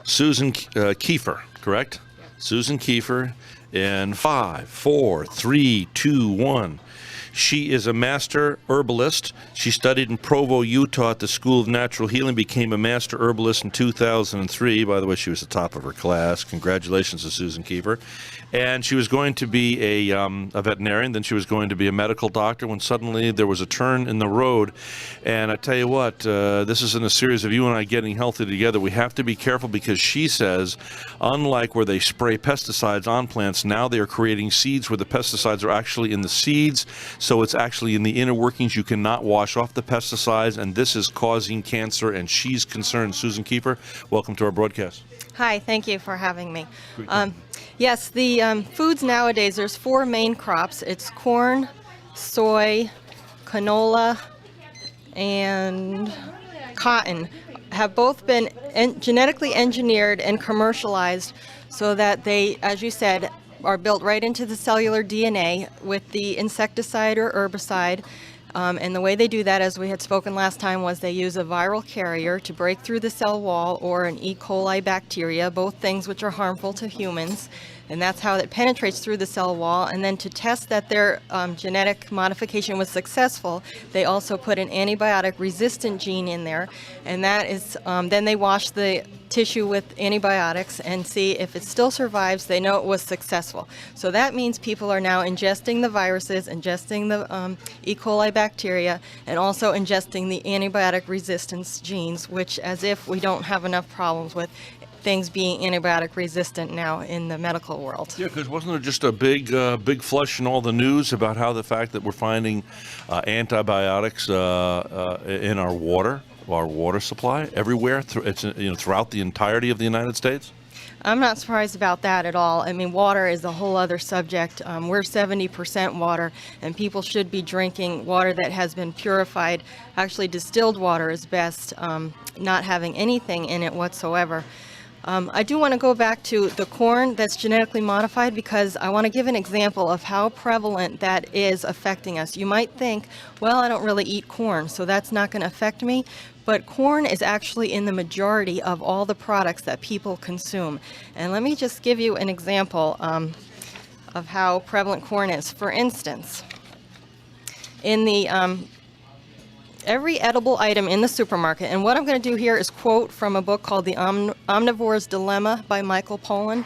Susan Keiffer, correct? Susan Keiffer. In 5, 4, 3, 2, 1. She is a master herbalist. She studied in Provo, Utah at the School of Natural Healing, became a master herbalist in 2003. By the way, she was the top of her class. Congratulations to Susan Keiffer. And she was going to be a veterinarian, then she was going to be a medical doctor when suddenly there was a turn in the road. And I tell you what, this is in a series of you and I getting healthy together. We have to be careful because she says, unlike where they spray pesticides on plants, now they are creating seeds where the pesticides are actually in the seeds. So it's actually in the inner workings. You cannot wash off the pesticides, and this is causing cancer, and she's concerned. Susan Keiffer, welcome to our broadcast. Hi, thank you for having me. Yes, the foods nowadays, there's 4 main crops. It's corn, soy, canola, and cotton have both been genetically engineered and commercialized so that they, as you said, are built right into the cellular DNA with the insecticide or herbicide. And the way they do that, as we had spoken last time, was they use a viral carrier to break through the cell wall or an E. coli bacteria, both things which are harmful to humans. And that's how it penetrates through the cell wall. And then to test that their genetic modification was successful, they also put an antibiotic-resistant gene in there. And that is, then they wash the tissue with antibiotics and see if it still survives. They know it was successful. So that means people are now ingesting the viruses, ingesting the E. coli bacteria, and also ingesting the antibiotic resistance genes, which, as if we don't have enough problems with things being antibiotic resistant now in the medical world. Yeah, because wasn't there just a big flush in all the news about how the fact that we're finding antibiotics in our water supply everywhere? It's throughout the entirety of the United States. I'm not surprised about that at all. I mean, water is a whole other subject. We're 70% water, and people should be drinking water that has been purified. Actually, distilled water is best, not having anything in it whatsoever. I do want to go back to the corn that's genetically modified because I want to give an example of how prevalent that is affecting us. You might think, well, I don't really eat corn, so that's not going to affect me. But corn is actually in the majority of all the products that people consume. And let me just give you an example of how prevalent corn is. For instance, in the every edible item in the supermarket, and what I'm going to do here is quote from a book called The Omnivore's Dilemma by Michael Pollan.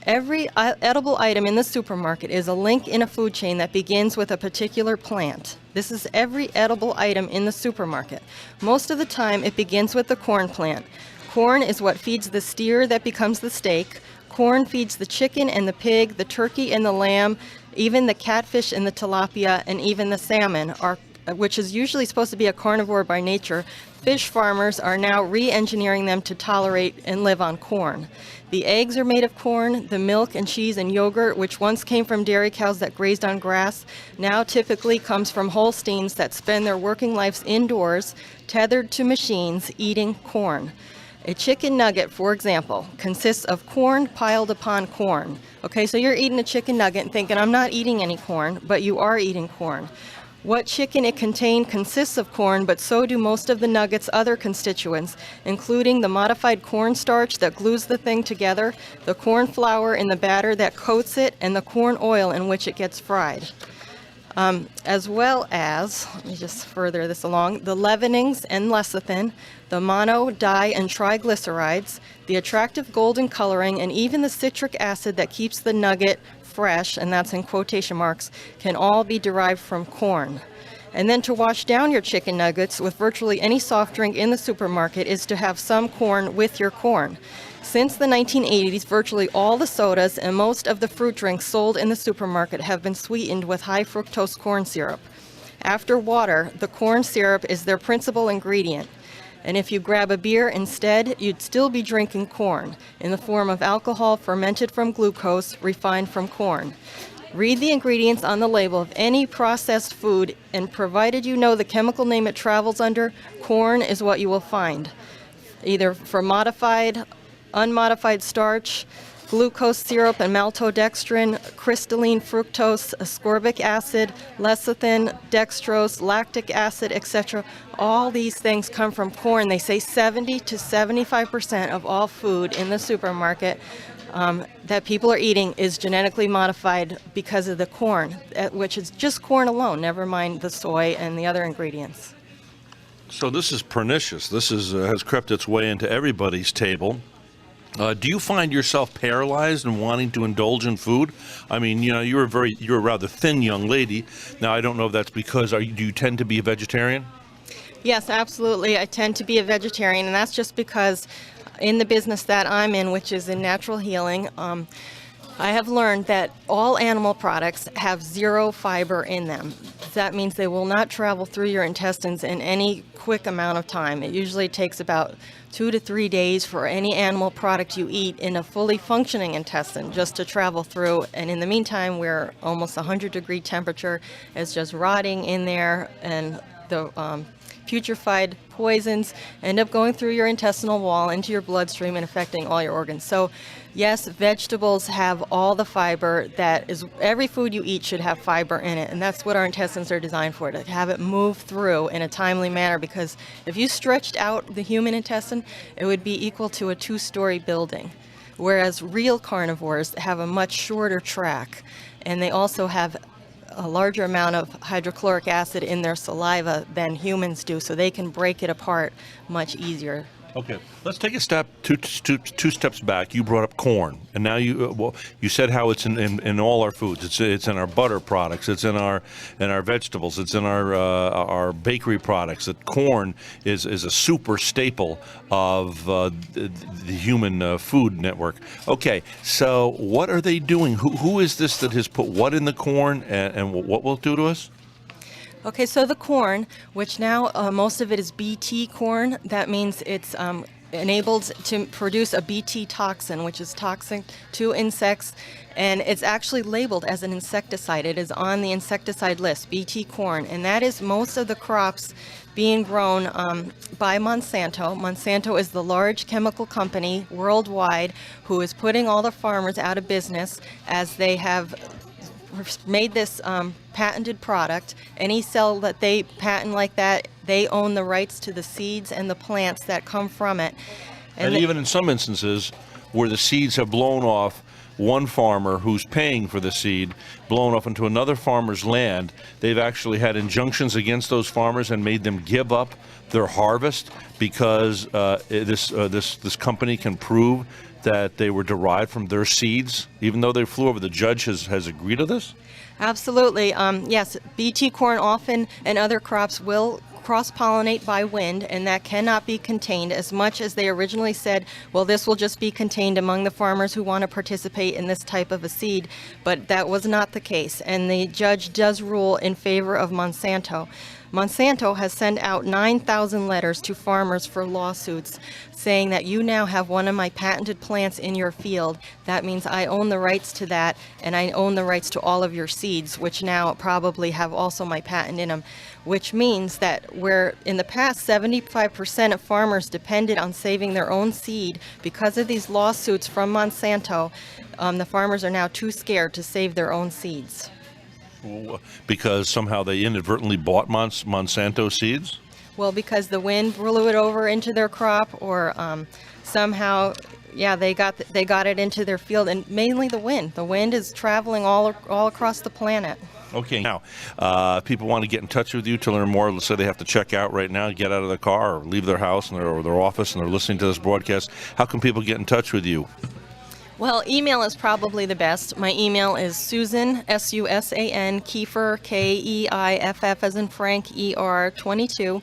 Every edible item in the supermarket is a link in a food chain that begins with a particular plant. This is every edible item in the supermarket. Most of the time, it begins with the corn plant. Corn is what feeds the steer that becomes the steak. Corn feeds the chicken and the pig, the turkey and the lamb, even the catfish and the tilapia, and even the salmon which is usually supposed to be a carnivore by nature. Fish farmers are now re-engineering them to tolerate and live on corn. The eggs are made of corn. The milk and cheese and yogurt, which once came from dairy cows that grazed on grass, now typically comes from Holsteins that spend their working lives indoors, tethered to machines, eating corn. A chicken nugget, for example, consists of corn piled upon corn. Okay, so you're eating a chicken nugget and thinking, I'm not eating any corn, but you are eating corn. What chicken it contained consists of corn, but so do most of the nugget's other constituents, including the modified cornstarch that glues the thing together, the corn flour in the batter that coats it, and the corn oil in which it gets fried. As well as, let me just further this along, the leavenings and lecithin, the mono, di, and triglycerides, the attractive golden coloring, and even the citric acid that keeps the nugget fresh, and that's in quotation marks, can all be derived from corn. And then to wash down your chicken nuggets with virtually any soft drink in the supermarket is to have some corn with your corn. Since the 1980s, virtually all the sodas and most of the fruit drinks sold in the supermarket have been sweetened with high fructose corn syrup. After water, the corn syrup is their principal ingredient. And if you grab a beer instead, you'd still be drinking corn in the form of alcohol fermented from glucose, refined from corn. Read the ingredients on the label of any processed food, and provided you know the chemical name it travels under, corn is what you will find. Either for modified, unmodified starch, glucose syrup and maltodextrin, crystalline fructose, ascorbic acid, lecithin, dextrose, lactic acid, etc. All these things come from corn. They say 70 to 75% of all food in the supermarket that people are eating is genetically modified because of the corn, which is just corn alone, never mind the soy and the other ingredients. So this is pernicious. This has crept its way into everybody's table. Do you find yourself paralyzed and wanting to indulge in food? I mean, you're a rather thin young lady. Now, I don't know if that's because do you tend to be a vegetarian? Yes, absolutely. I tend to be a vegetarian, and that's just because in the business that I'm in, which is in natural healing, I have learned that all animal products have zero fiber in them. That means they will not travel through your intestines in any quick amount of time. It usually takes about 2 to 3 days for any animal product you eat in a fully functioning intestine just to travel through. And in the meantime, we're almost 100-degree temperature. It's just rotting in there, and the putrefied poisons end up going through your intestinal wall into your bloodstream and affecting all your organs. So yes, vegetables have all the fiber that is, every food you eat should have fiber in it, and that's what our intestines are designed for, to have it move through in a timely manner, because if you stretched out the human intestine, it would be equal to a 2-story building, whereas real carnivores have a much shorter track, and they also have a larger amount of hydrochloric acid in their saliva than humans do, so they can break it apart much easier. Okay, let's take a step, two steps back. You brought up corn, and now you said how it's in all our foods. It's in our butter products. It's in our vegetables. It's in our bakery products. That corn is a super staple of the human food network. Okay, so what are they doing? Who is this that has put what in the corn, and what will it do to us? Okay, so the corn, which now most of it is Bt corn, that means it's enabled to produce a Bt toxin, which is toxic to insects, and it's actually labeled as an insecticide. It is on the insecticide list, Bt corn, and that is most of the crops being grown by Monsanto. Monsanto is the large chemical company worldwide who is putting all the farmers out of business, as they have made this patented product. Any cell that they patent like that, they own the rights to the seeds and the plants that come from it. And even in some instances where the seeds have blown off, one farmer who's paying for the seed blown off into another farmer's land, they've actually had injunctions against those farmers and made them give up their harvest because this company can prove that they were derived from their seeds, even though they flew over. The judge has agreed to this? Absolutely. Yes, Bt corn often and other crops will cross-pollinate by wind, and that cannot be contained, as much as they originally said, well, this will just be contained among the farmers who want to participate in this type of a seed, but that was not the case, and the judge does rule in favor of Monsanto. Monsanto has sent out 9,000 letters to farmers for lawsuits saying that you now have one of my patented plants in your field. That means I own the rights to that, and I own the rights to all of your seeds, which now probably have also my patent in them, which means that where in the past 75% of farmers depended on saving their own seed, because of these lawsuits from Monsanto, the farmers are now too scared to save their own seeds. Because somehow they inadvertently bought Monsanto seeds? Well, because the wind blew it over into their crop, or somehow, yeah, they got it into their field, and mainly the wind. The wind is traveling all across the planet. Okay, now, people want to get in touch with you to learn more. Let's say they have to check out right now, get out of the car, or leave their house or their office, and they're listening to this broadcast. How can people get in touch with you? Well, email is probably the best. My email is Susan, S-U-S-A-N, Keiffer, K-E-I-F-F as in Frank, E-R, 22,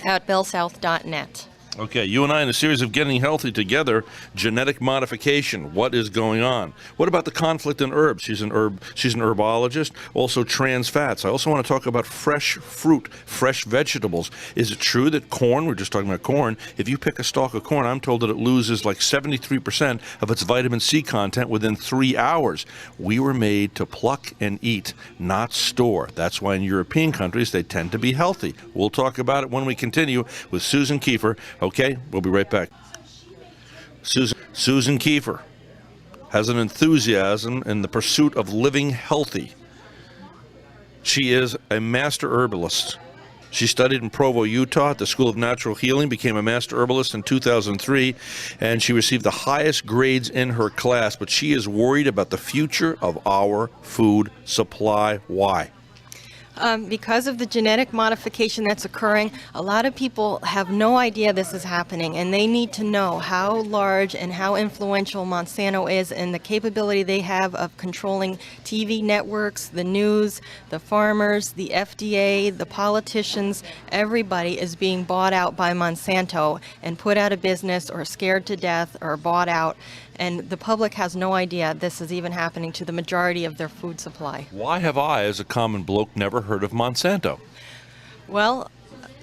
at bellsouth.net. Okay, you and I in a series of Getting Healthy Together, genetic modification. What is going on? What about the conflict in herbs? She's an herbologist, also trans fats. I also want to talk about fresh fruit, fresh vegetables. Is it true that corn, we're just talking about corn, if you pick a stalk of corn, I'm told that it loses like 73% of its vitamin C content within 3 hours. We were made to pluck and eat, not store. That's why in European countries they tend to be healthy. We'll talk about it when we continue with Susan Keiffer. Okay, we'll be right back. Susan Keiffer, has an enthusiasm in the pursuit of living healthy. She is a master herbalist. She studied in Provo, Utah at the School of Natural Healing, became a master herbalist in 2003, and she received the highest grades in her class, but she is worried about the future of our food supply. Why? Because of the genetic modification that's occurring, a lot of people have no idea this is happening, and they need to know how large and how influential Monsanto is and the capability they have of controlling TV networks, the news, the farmers, the FDA, the politicians. Everybody is being bought out by Monsanto and put out of business or scared to death or bought out. And the public has no idea this is even happening to the majority of their food supply. Why have I, as a common bloke, never heard of Monsanto? Well,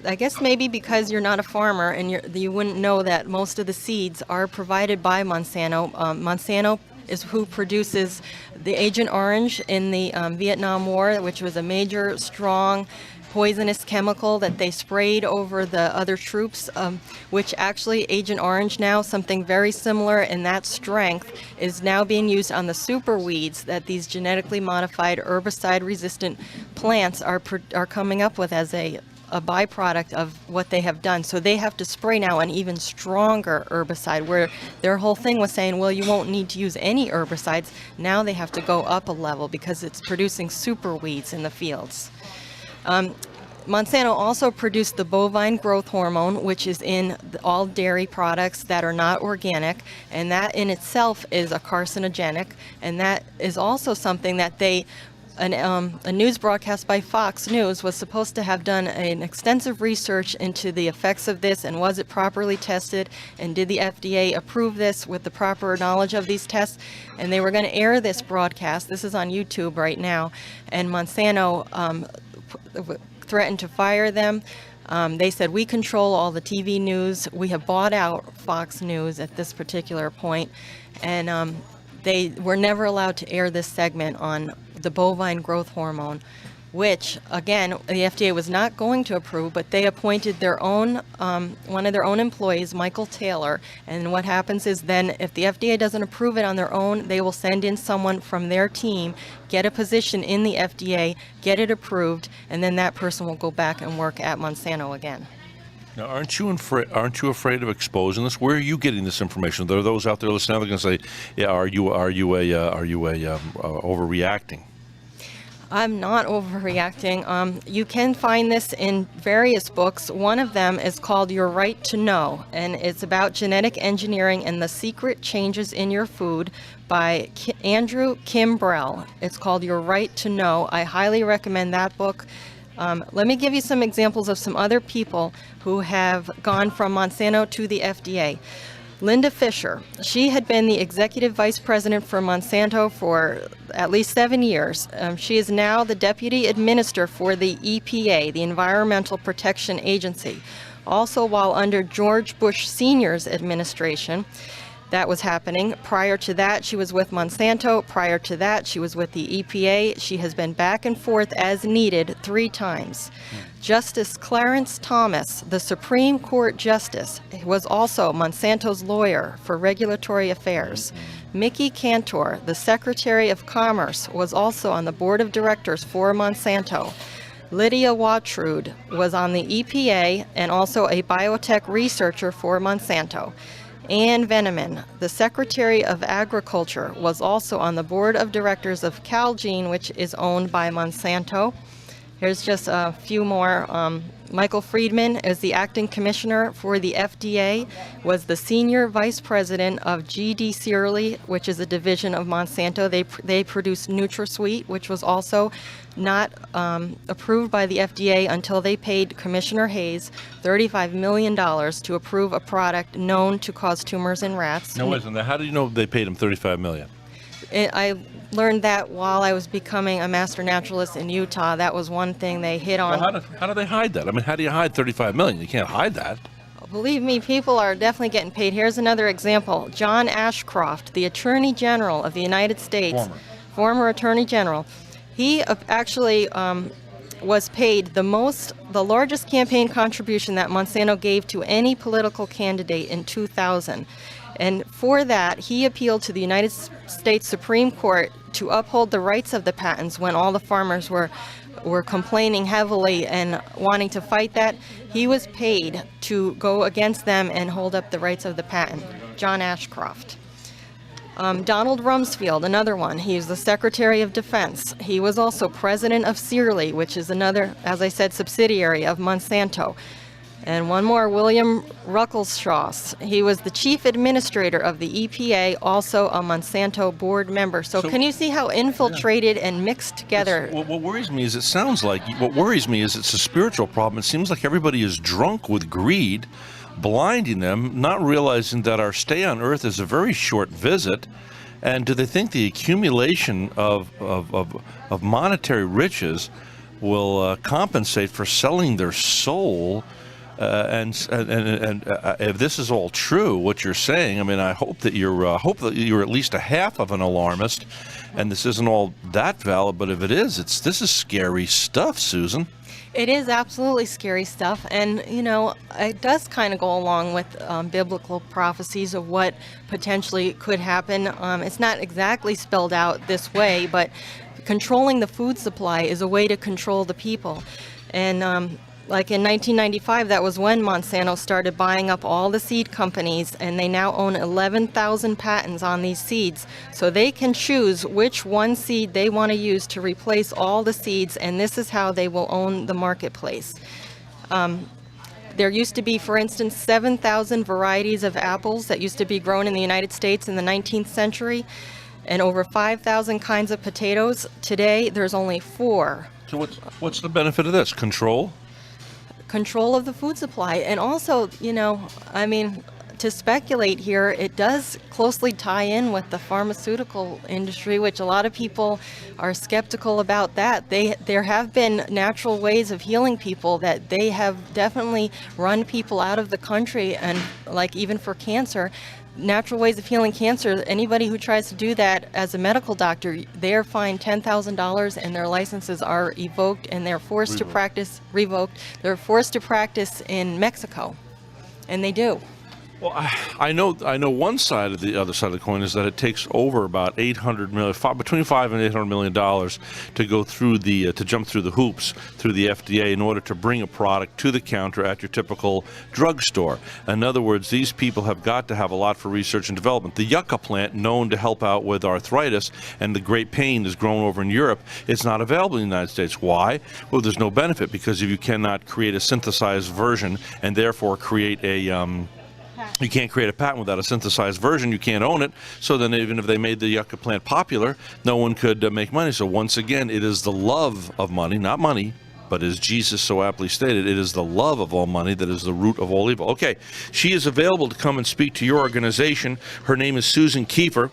I guess maybe because you're not a farmer and you wouldn't know that most of the seeds are provided by Monsanto. Monsanto is who produces the Agent Orange in the Vietnam War, which was a major, strong, poisonous chemical that they sprayed over the other troops, which actually Agent Orange now, something very similar in that strength, is now being used on the super weeds that these genetically modified herbicide-resistant plants are coming up with as a byproduct of what they have done. So they have to spray now an even stronger herbicide, where their whole thing was saying, well, you won't need to use any herbicides. Now they have to go up a level because it's producing super weeds in the fields. Monsanto also produced the bovine growth hormone, which is in all dairy products that are not organic, and that in itself is a carcinogenic, and that is also something that a news broadcast by Fox News was supposed to have done an extensive research into the effects of this, and was it properly tested, and did the FDA approve this with the proper knowledge of these tests. And they were going to air this broadcast. This is on YouTube right now, and Monsanto threatened to fire them. They said, we control all the TV news. We have bought out Fox News at this particular point, and they were never allowed to air this segment on the bovine growth hormone, which, again, the FDA was not going to approve, but they appointed their own, one of their own employees, Michael Taylor. And what happens is then, if the FDA doesn't approve it on their own, they will send in someone from their team, get a position in the FDA, get it approved, and then that person will go back and work at Monsanto again. Now, aren't you afraid of exposing this? Where are you getting this information? There are those out there listening. They're going to say, "Yeah, are you overreacting?" I'm not overreacting. You can find this in various books. One of them is called Your Right to Know, and it's about genetic engineering and the secret changes in your food by Andrew Kimbrell. It's called Your Right to Know. I highly recommend that book. Let me give you some examples of some other people who have gone from Monsanto to the FDA. Linda Fisher, she had been the executive vice president for Monsanto for at least 7 years. She is now the deputy administrator for the EPA, the Environmental Protection Agency. Also, while under George Bush Sr.'s administration, that was happening. Prior to that, she was with Monsanto. Prior to that, she was with the EPA. She has been back and forth as needed 3 times. Justice Clarence Thomas, the Supreme Court Justice, was also Monsanto's lawyer for regulatory affairs. Mickey Cantor, the Secretary of Commerce, was also on the board of directors for Monsanto. Lydia Watrud was on the EPA and also a biotech researcher for Monsanto. Ann Veneman, the Secretary of Agriculture, was also on the board of directors of Calgene, which is owned by Monsanto. Here's just a few more. Michael Friedman is the acting commissioner for the FDA, was the senior vice president of G.D. Searly, which is a division of Monsanto. They produce NutraSweet, which was also not approved by the FDA until they paid Commissioner Hayes $35 million to approve a product known to cause tumors in rats. No, wait a minute. How do you know they paid him $35 million? I learned that while I was becoming a master naturalist in Utah. That was one thing they hit on. Well, how do they hide that? I mean, how do you hide $35 million? You can't hide that. Believe me, people are definitely getting paid. Here's another example. John Ashcroft, the Attorney General of the United States, former Attorney General, he actually was paid the largest campaign contribution that Monsanto gave to any political candidate in 2000. And for that, he appealed to the United States Supreme Court to uphold the rights of the patents when all the farmers were complaining heavily and wanting to fight that. He was paid to go against them and hold up the rights of the patent. John Ashcroft. Donald Rumsfeld, another one. He was the Secretary of Defense. He was also president of Searly, which is another, as I said, subsidiary of Monsanto. And one more, William Ruckelshaus. He was the chief administrator of the EPA, also a Monsanto board member. So can you see how infiltrated and mixed together? What worries me is it's a spiritual problem. It seems like everybody is drunk with greed, blinding them, not realizing that our stay on earth is a very short visit. And do they think the accumulation of monetary riches will compensate for selling their soul? And if this is all true, what you're saying, I mean, I hope that you're at least a half of an alarmist, and this isn't all that valid. But if it is, this is scary stuff, Susan. It is absolutely scary stuff, and it does kind of go along with biblical prophecies of what potentially could happen. It's not exactly spelled out this way, but controlling the food supply is a way to control the people. And like in 1995, that was when Monsanto started buying up all the seed companies, and they now own 11,000 patents on these seeds. So they can choose which one seed they want to use to replace all the seeds, and this is how they will own the marketplace. There used to be, for instance, 7,000 varieties of apples that used to be grown in the United States in the 19th century, and over 5,000 kinds of potatoes. Today, there's only 4. So what's the benefit of this? Control of the food supply. And also, to speculate here, it does closely tie in with the pharmaceutical industry, which a lot of people are skeptical about that. There have been natural ways of healing people that they have definitely run people out of the country, and like even for cancer, natural ways of healing cancer, anybody who tries to do that as a medical doctor, they are fined $10,000 and their licenses are revoked, and they're forced to practice They're forced to practice in Mexico, and they do. Well, I know one side of the other side of the coin is that it takes over about $800 million, between $500 and $800 million to go through to jump through the hoops through the FDA in order to bring a product to the counter at your typical drugstore. In other words, these people have got to have a lot for research and development. The yucca plant, known to help out with arthritis and the great pain is grown over in Europe, it's not available in the United States. Why? Well, there's no benefit, because if you cannot create a synthesized version and therefore create you can't create a patent without a synthesized version. You can't own it. So then even if they made the yucca plant popular, no one could make money. So once again, it is the love of money, not money, but as Jesus so aptly stated, it is the love of all money that is the root of all evil. Okay, she is available to come and speak to your organization. Her name is Susan Keiffer.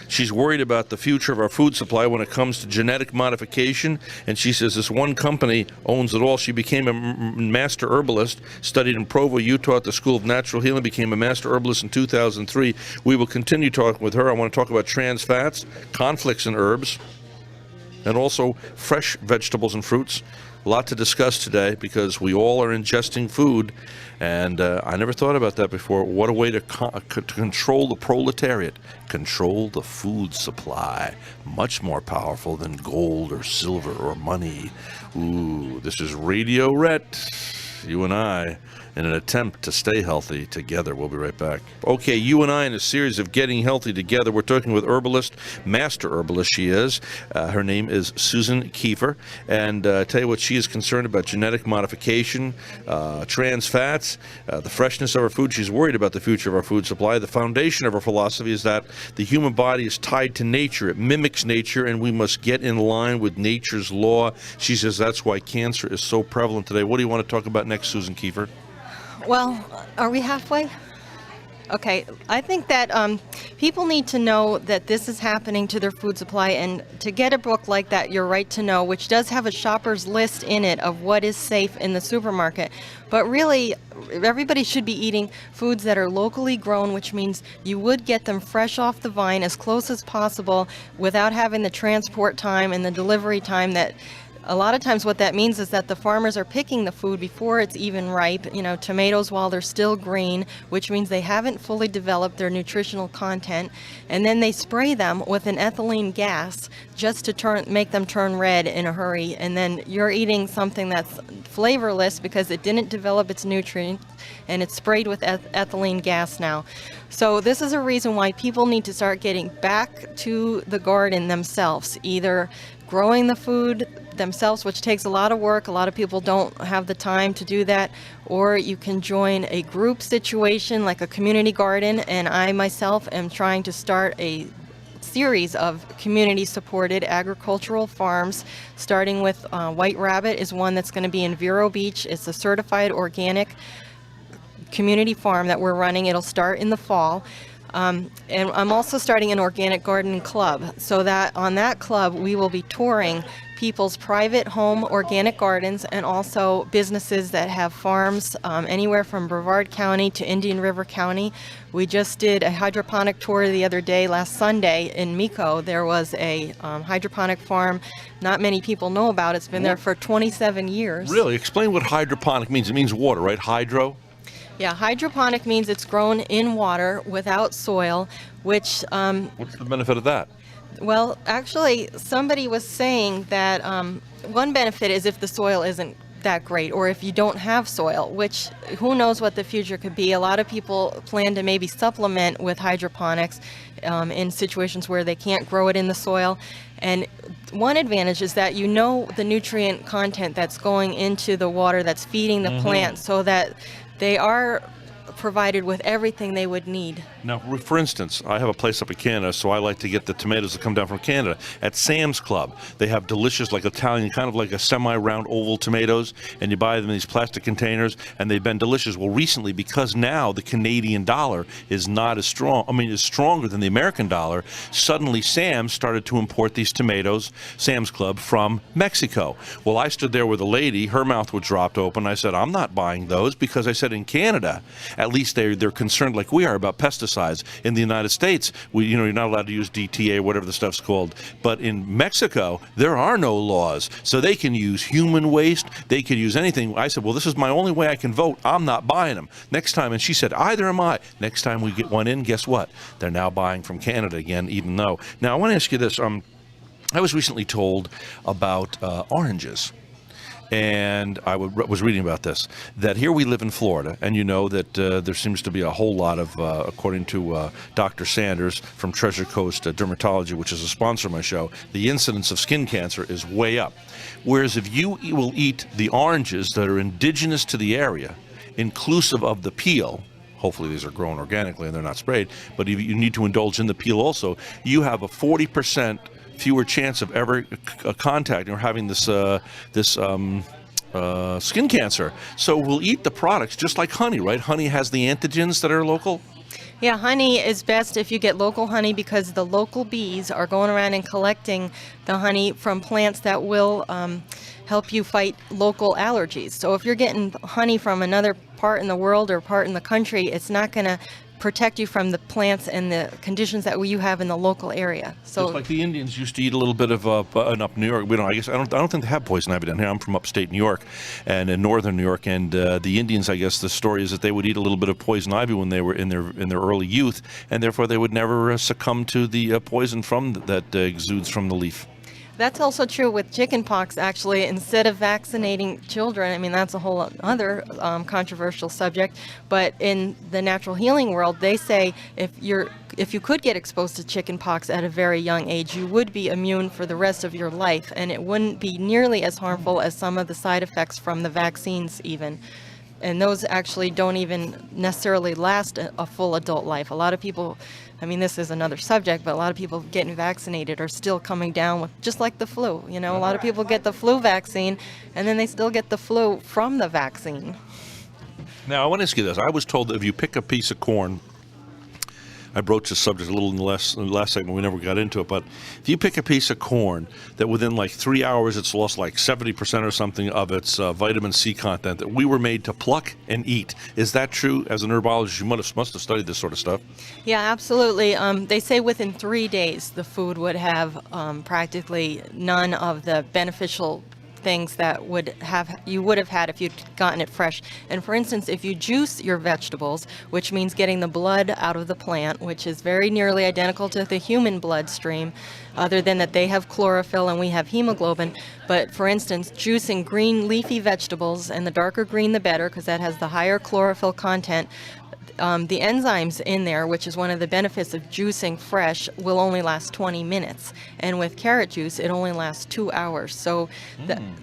She's worried about the future of our food supply when it comes to genetic modification, and she says this one company owns it all. She became a master herbalist, studied in Provo, Utah at the School of Natural Healing, became a master herbalist in 2003. We will continue talking with her. I want to talk about trans fats, conflicts in herbs, and also fresh vegetables and fruits. A lot to discuss today because we all are ingesting food, and I never thought about that before. What a way to control the proletariat, control the food supply. Much more powerful than gold or silver or money. Ooh, this is Radio Rhett, you and I, in an attempt to stay healthy together. We'll be right back. Okay, you and I in a series of Getting Healthy Together. We're talking with herbalist, master herbalist she is. Her name is Susan Keiffer. And tell you what, she is concerned about genetic modification, trans fats, the freshness of our food. She's worried about the future of our food supply. The foundation of her philosophy is that the human body is tied to nature. It mimics nature, and we must get in line with nature's law. She says that's why cancer is so prevalent today. What do you want to talk about next, Susan Keiffer? Well, are we halfway? Okay, I think that people need to know that this is happening to their food supply, and to get a book like that, Your Right to Know, which does have a shopper's list in it of what is safe in the supermarket. But really, everybody should be eating foods that are locally grown, which means you would get them fresh off the vine as close as possible without having the transport time and the delivery time that A lot of times what that means is that the farmers are picking the food before it's even ripe. You know, tomatoes while they're still green, which means they haven't fully developed their nutritional content, and then they spray them with an ethylene gas just to make them turn red in a hurry, and then you're eating something that's flavorless because it didn't develop its nutrients, and it's sprayed with ethylene gas now. So this is a reason why people need to start getting back to the garden themselves, either growing the food themselves, which takes a lot of work. A lot of people don't have the time to do that. Or you can join a group situation like a community garden. And I myself am trying to start a series of community-supported agricultural farms, starting with White Rabbit is one that's going to be in Vero Beach. It's a certified organic community farm that we're running. It'll start in the fall. And I'm also starting an organic gardening club, so that on that club we will be touring people's private home organic gardens and also businesses that have farms anywhere from Brevard County to Indian River County. We just did a hydroponic tour the other day, last Sunday in Mico. There was a hydroponic farm not many people know about. It's been there for 27 years. Really? Explain what hydroponic means. It means water, right? Hydro? Yeah, hydroponic means it's grown in water without soil, which... What's the benefit of that? Well, actually, somebody was saying that one benefit is if the soil isn't that great, or if you don't have soil, which who knows what the future could be. A lot of people plan to maybe supplement with hydroponics in situations where they can't grow it in the soil. And one advantage is that you know the nutrient content that's going into the water that's feeding the plant, so that they are provided with everything they would need. Now, for instance, I have a place up in Canada, so I like to get the tomatoes that come down from Canada. At Sam's Club, they have delicious, like Italian, kind of like a semi-round oval tomatoes, and you buy them in these plastic containers, and they've been delicious. Well, recently, because now the Canadian dollar is not as strong, is stronger than the American dollar, suddenly Sam's started to import these tomatoes, Sam's Club, from Mexico. Well, I stood there with a lady, her mouth was dropped open. I said, I'm not buying those, because I said in Canada, at least they're concerned like we are about pesticides. In the United States, you're not allowed to use DTA, whatever the stuff's called. But in Mexico, there are no laws. So they can use human waste. They could use anything. I said, well, this is my only way I can vote. I'm not buying them. Next time, and she said, either am I. Next time we get one in, guess what? They're now buying from Canada again, even though. Now, I want to ask you this. I was recently told about oranges. And I was reading about this, that here we live in Florida, and you know that there seems to be a whole lot of, according to Dr. Sanders from Treasure Coast Dermatology, which is a sponsor of my show, the incidence of skin cancer is way up. Whereas if you will eat the oranges that are indigenous to the area, inclusive of the peel, hopefully these are grown organically and they're not sprayed, but if you need to indulge in the peel also, you have a 40% fewer chance of ever contacting or having this skin cancer. So we'll eat the products just like honey, right? Honey has the antigens that are local. Yeah, honey is best if you get local honey, because the local bees are going around and collecting the honey from plants that will help you fight local allergies. So if you're getting honey from another part in the world or part in the country, it's not going to protect you from the plants and the conditions that you have in the local area. So just like the Indians used to eat a little bit of and up New York. We don't. I guess I don't think they have poison ivy down here. I'm from upstate New York, and in northern New York. And the Indians, I guess the story is that they would eat a little bit of poison ivy when they were in their early youth, and therefore they would never succumb to the poison from that exudes from the leaf. That's also true with chickenpox, actually. Instead of vaccinating children, I mean, that's a whole other controversial subject, but in the natural healing world, they say if you could get exposed to chickenpox at a very young age, you would be immune for the rest of your life, and it wouldn't be nearly as harmful as some of the side effects from the vaccines even. And those actually don't even necessarily last a full adult life. A lot of people, I mean, this is another subject, but a lot of people getting vaccinated are still coming down with, just like the flu. You know, a lot of people get the flu vaccine, and then they still get the flu from the vaccine. Now, I want to ask you this. I was told that if you pick a piece of corn, I broached this subject a little in the last segment. We never got into it. But if you pick a piece of corn that within like 3 hours it's lost like 70% or something of its vitamin C content, that we were made to pluck and eat. Is that true? As an herbologist, you must have studied this sort of stuff. Yeah, absolutely. They say within 3 days the food would have practically none of the beneficial things that you would have had if you'd gotten it fresh. And for instance, if you juice your vegetables, which means getting the blood out of the plant, which is very nearly identical to the human bloodstream, other than that they have chlorophyll and we have hemoglobin. But for instance, juicing green leafy vegetables, and the darker green the better because that has the higher chlorophyll content, the enzymes in there, which is one of the benefits of juicing fresh, will only last 20 minutes. And with carrot juice, it only lasts 2 hours. So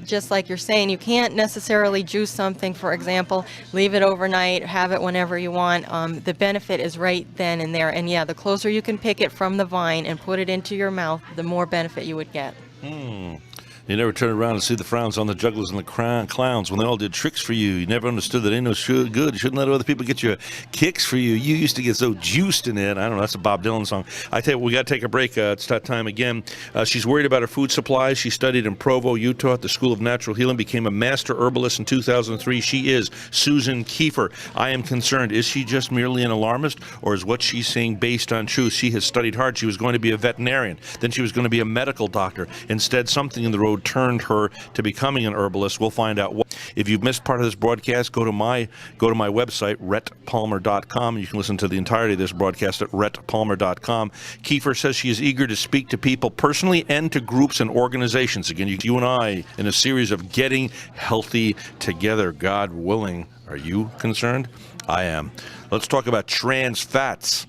just like you're saying, you can't necessarily juice something, for example, leave it overnight, have it whenever you want. The benefit is right then and there. And yeah, the closer you can pick it from the vine and put it into your mouth, the more benefit you would get. You never turn around and see the frowns on the jugglers and the clowns when they all did tricks for you. You never understood that ain't no good. You shouldn't let other people get your kicks for you. You used to get so juiced in it. I don't know. That's a Bob Dylan song. I tell you, we got to take a break. It's that time again. She's worried about her food supply. She studied in Provo, Utah at the School of Natural Healing, became a master herbalist in 2003. She is Susan Keiffer. I am concerned. Is she just merely an alarmist, or is what she's saying based on truth? She has studied hard. She was going to be a veterinarian. Then she was going to be a medical doctor. Instead, something in the road turned her to becoming an herbalist. We'll find out what. If you've missed part of this broadcast, go to my website, rhettpalmer.com. You can listen to the entirety of this broadcast at rhettpalmer.com. Keiffer says she is eager to speak to people personally and to groups and organizations. Again, you and I in a series of getting healthy together, God willing. Are you concerned? I am. Let's talk about trans fats.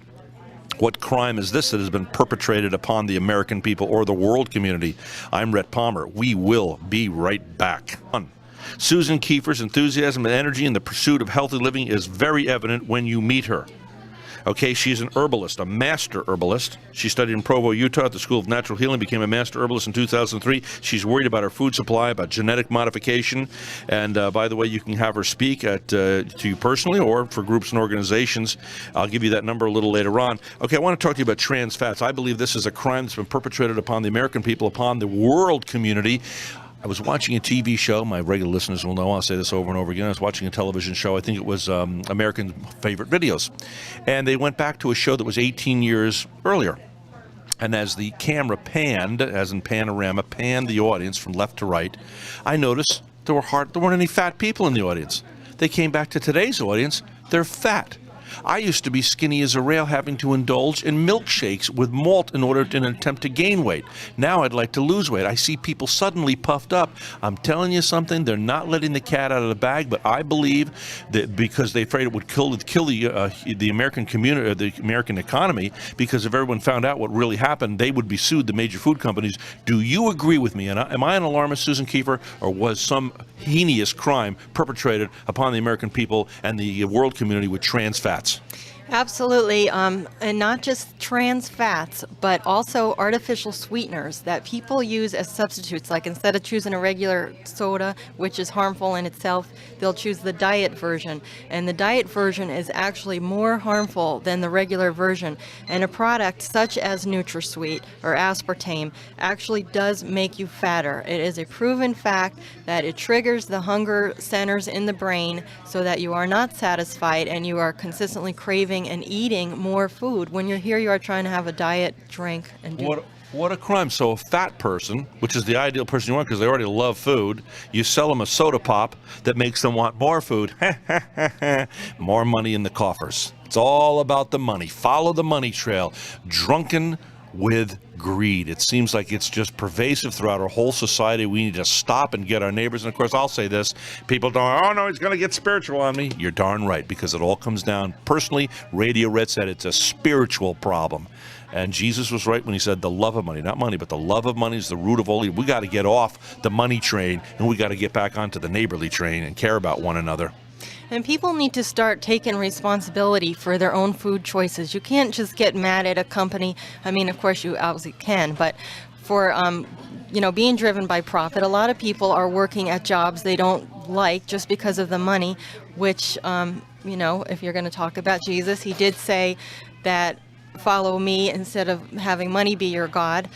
What crime is this that has been perpetrated upon the American people or the world community? I'm Rhett Palmer. We will be right back. Susan Keiffer's enthusiasm and energy in the pursuit of healthy living is very evident when you meet her. Okay, she's an herbalist, a master herbalist. She studied in Provo, Utah at the School of Natural Healing, became a master herbalist in 2003. She's worried about her food supply, about genetic modification. And by the way, you can have her speak to you personally or for groups and organizations. I'll give you that number a little later on. Okay, I want to talk to you about trans fats. I believe this is a crime that's been perpetrated upon the American people, upon the world community. I was watching a TV show. My regular listeners will know I'll say this over and over again. I was watching a television show. I think it was American Favorite Videos. And they went back to a show that was 18 years earlier. And as the camera panned, as in panorama, panned the audience from left to right, I noticed there weren't any fat people in the audience. They came back to today's audience. They're fat. I used to be skinny as a rail, having to indulge in milkshakes with malt in an attempt to gain weight. Now I'd like to lose weight. I see people suddenly puffed up. I'm telling you something, they're not letting the cat out of the bag, but I believe that because they're afraid it would kill the American community, the American economy, because if everyone found out what really happened, they would be sued, the major food companies. Do you agree with me? And am I an alarmist, Susan Keiffer, or was some heinous crime perpetrated upon the American people and the world community with trans fats? Absolutely, and not just trans fats, but also artificial sweeteners that people use as substitutes. Like instead of choosing a regular soda, which is harmful in itself, they'll choose the diet version. And the diet version is actually more harmful than the regular version. And a product such as NutraSweet or aspartame actually does make you fatter. It is a proven fact that it triggers the hunger centers in the brain so that you are not satisfied and you are consistently craving and eating more food. When you're here, you are trying to have a diet, drink, and do. What a crime. So a fat person, which is the ideal person you want because they already love food, you sell them a soda pop that makes them want more food. More money in the coffers. It's all about the money. Follow the money trail. Drunken with greed. It seems like it's just pervasive throughout our whole society. We need to stop and get our neighbors. And of course, I'll say this. People don't, oh no, he's going to get spiritual on me. You're darn right, because it all comes down. Personally, Radio Red said it's a spiritual problem. And Jesus was right when he said the love of money, not money, but the love of money is the root of all evil. We got to get off the money train and we got to get back onto the neighborly train and care about one another. And people need to start taking responsibility for their own food choices. You can't just get mad at a company. I mean, of course, you obviously can, but for being driven by profit, a lot of people are working at jobs they don't like just because of the money, which, if you're going to talk about Jesus, he did say that follow me instead of having money be your God.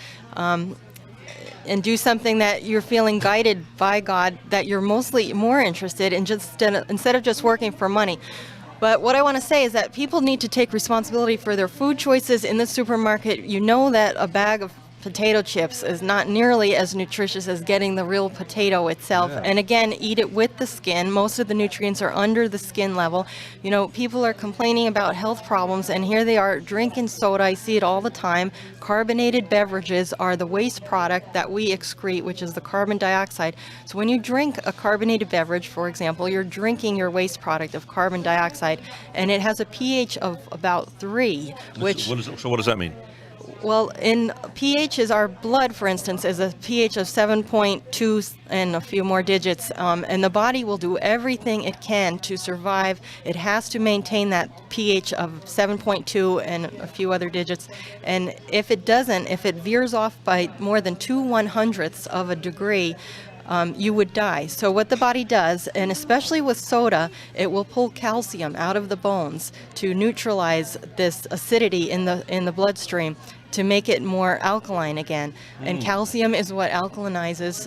And do something that you're feeling guided by God, that you're mostly more interested in, just instead of just working for money. But what I want to say is that people need to take responsibility for their food choices in the supermarket. You know that a bag of potato chips is not nearly as nutritious as getting the real potato itself. Yeah. And again, eat it with the skin. Most of the nutrients are under the skin level. You know, people are complaining about health problems, and here they are drinking soda. I see it all the time. Carbonated beverages are the waste product that we excrete, which is the carbon dioxide. So when you drink a carbonated beverage, for example, you're drinking your waste product of carbon dioxide, and it has a pH of about 3, which... So what does that mean? Well, in pH is our blood, for instance, is a pH of 7.2 and a few more digits, and the body will do everything it can to survive. It has to maintain that pH of 7.2 and a few other digits, and if it doesn't, if it veers off by more than 2/100ths of a degree, you would die. So what the body does, and especially with soda, it will pull calcium out of the bones to neutralize this acidity in the bloodstream, to make it more alkaline again. And calcium is what alkalinizes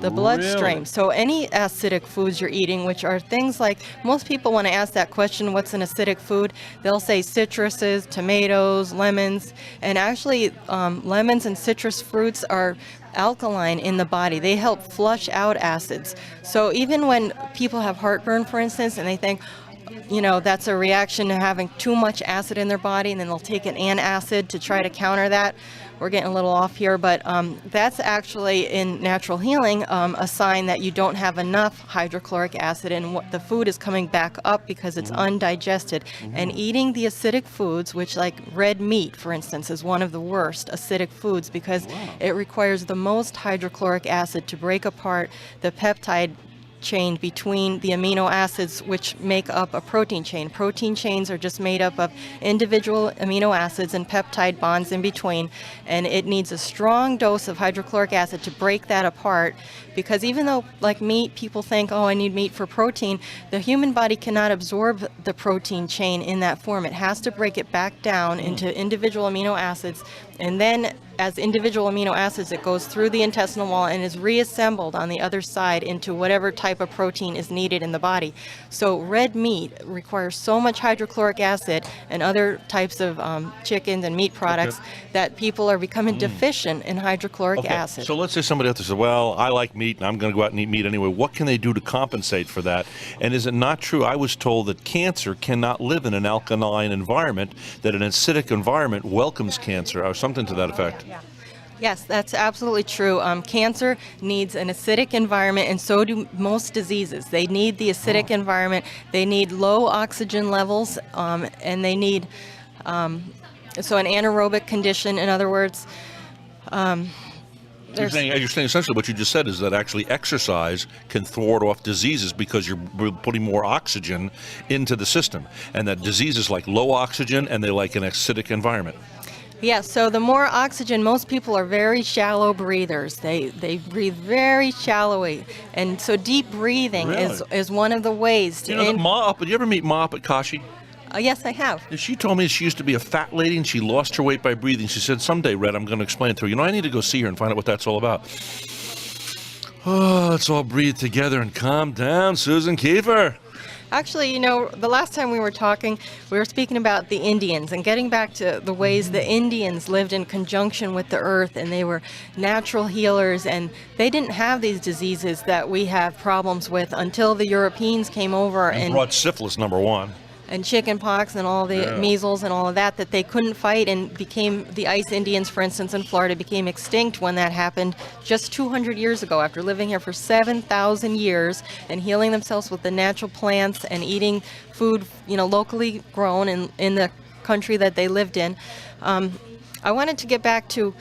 the bloodstream. Really? So any acidic foods you're eating, which are things like, most people when I ask that question, what's an acidic food, they'll say citruses, tomatoes, lemons, and actually lemons and citrus fruits are alkaline in the body. They help flush out acids. So even when people have heartburn, for instance, and they think, you know, that's a reaction to having too much acid in their body, and then they'll take an antacid to try to counter that. We're getting a little off here, but that's actually, in natural healing, a sign that you don't have enough hydrochloric acid, and the food is coming back up because it's undigested. And eating the acidic foods, which like red meat, for instance, is one of the worst acidic foods because it requires the most hydrochloric acid to break apart the peptide chain between the amino acids which make up a protein chain. Protein chains are just made up of individual amino acids and peptide bonds in between, and it needs a strong dose of hydrochloric acid to break that apart, because even though, like meat, people think, oh, I need meat for protein, the human body cannot absorb the protein chain in that form. It has to break it back down into individual amino acids, and then as individual amino acids, it goes through the intestinal wall and is reassembled on the other side into whatever type of protein is needed in the body. So red meat requires so much hydrochloric acid, and other types of chickens and meat products, that people are becoming deficient in hydrochloric acid. So let's say somebody out there says, well, I like meat and I'm going to go out and eat meat anyway. What can they do to compensate for that? And is it not true? I was told that cancer cannot live in an alkaline environment, that an acidic environment welcomes cancer, or something to that effect. Yes, that's absolutely true. Cancer needs an acidic environment, and so do most diseases. They need the acidic environment. They need low oxygen levels, and they need so an anaerobic condition. In other words, you're saying essentially what you just said is that actually exercise can thwart off diseases because you're putting more oxygen into the system, and that diseases like low oxygen and they like an acidic environment. Yeah, so the more oxygen, most people are very shallow breathers. They breathe very shallowly. And so deep breathing is one of the ways to... You know, did you ever meet Ma up at Kashi? Yes, I have. She told me she used to be a fat lady and she lost her weight by breathing. She said, someday, Red, I'm going to explain it to her. You know, I need to go see her and find out what that's all about. Oh, let's all breathe together and calm down, Susan Keiffer. Actually, you know, the last time we were talking, we were speaking about the Indians and getting back to the ways the Indians lived in conjunction with the earth, and they were natural healers, and they didn't have these diseases that we have problems with until the Europeans came over and brought syphilis, number one. And chicken pox and all the measles and all of that they couldn't fight, and became, the ice Indians, for instance, in Florida, became extinct when that happened just 200 years ago, after living here for 7,000 years and healing themselves with the natural plants and eating food, you know, locally grown in the country that they lived in. I wanted to get back to,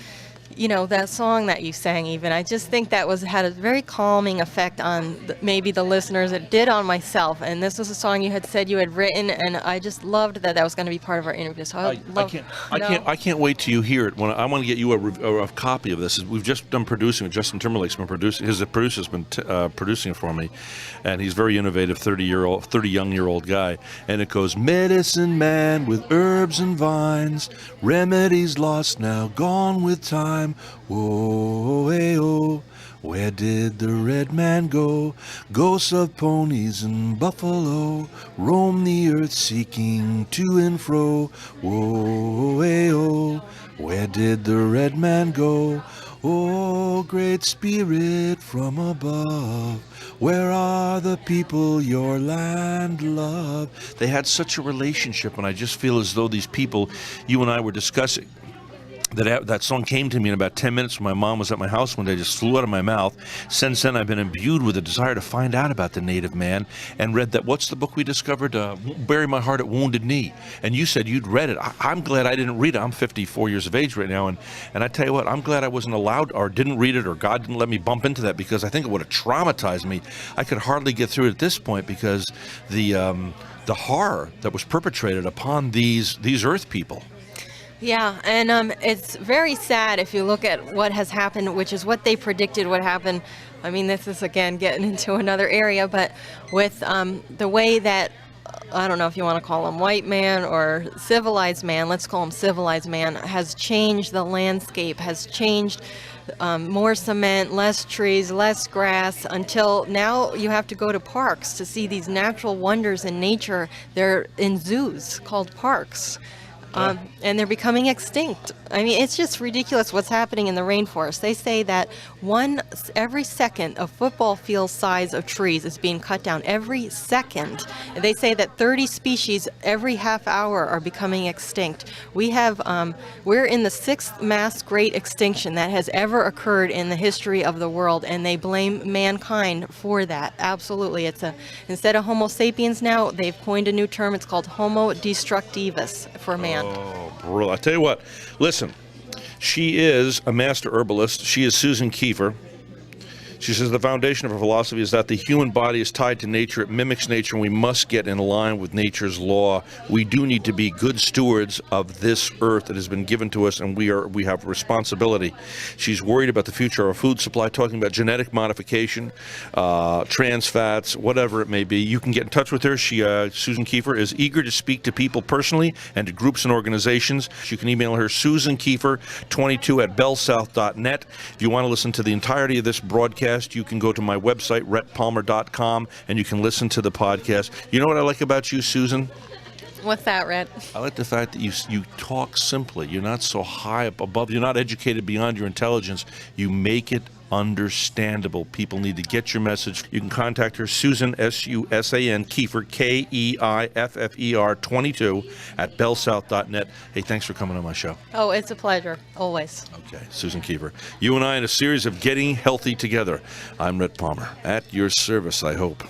you know, that song that you sang even. I just think that had a very calming effect on maybe the listeners. It did on myself. And this was a song you had said you had written, and I just loved that was going to be part of our interview. So I can't wait till you hear it. I want to get you a copy of this. We've just done producing. Justin Timberlake's been producing. His producer's been producing it for me, and he's very innovative, 30-young-year-old guy. And it goes, medicine man with herbs and vines, remedies lost now gone with time. Whoa, hey, oh, where did the red man go? Ghosts of ponies and buffalo roam the earth seeking to and fro. Whoa, hey, oh, where did the red man go? Oh, great spirit from above, where are the people your land loved? They had such a relationship, and I just feel as though these people you and I were discussing, that song came to me in about 10 minutes when my mom was at my house one day, just flew out of my mouth. Since then, I've been imbued with a desire to find out about the native man and read that. What's the book we discovered? Bury My Heart at Wounded Knee. And you said you'd read it. I'm glad I didn't read it. I'm 54 years of age right now. And I tell you what, I'm glad I wasn't allowed or didn't read it, or God didn't let me bump into that, because I think it would have traumatized me. I could hardly get through it at this point, because the horror that was perpetrated upon these earth people. Yeah, and it's very sad if you look at what has happened, which is what they predicted would happen. I mean, this is, again, getting into another area, but with the way that, I don't know if you want to call him white man or civilized man, let's call him civilized man, has changed the landscape, has changed more cement, less trees, less grass, until now you have to go to parks to see these natural wonders in nature. They're in zoos called parks. And they're becoming extinct. I mean, it's just ridiculous what's happening in the rainforest. They say that every second a football field size of trees is being cut down every second. And they say that 30 species every half hour are becoming extinct. We're in the 6th mass great extinction that has ever occurred in the history of the world, and they blame mankind for that. Absolutely. Instead of Homo sapiens now, they've coined a new term. It's called Homo destructivus for man. Oh, brutal. I tell you what, listen, she is a master herbalist. She is Susan Keiffer. She says the foundation of her philosophy is that the human body is tied to nature. It mimics nature, and we must get in line with nature's law. We do need to be good stewards of this earth that has been given to us, and we have responsibility. She's worried about the future of our food supply, talking about genetic modification, trans fats, whatever it may be. You can get in touch with her. Susan Keiffer is eager to speak to people personally and to groups and organizations. You can email her, susankeiffer22@bellsouth.net. If you want to listen to the entirety of this broadcast, you can go to my website, rhettpalmer.com, and you can listen to the podcast. You know what I like about you, Susan? What's that, Rhett? I like the fact that you talk simply. You're not so high up above. You're not educated beyond your intelligence. You make it understandable. People need to get your message. You can contact her, Susan, S-U-S-A-N, Keiffer, Keiffer, 22 at bellsouth.net. Hey, thanks for coming on my show. Oh, it's a pleasure. Always. Okay, Susan Keiffer. You and I in a series of Getting Healthy Together. I'm Rhett Palmer. At your service, I hope.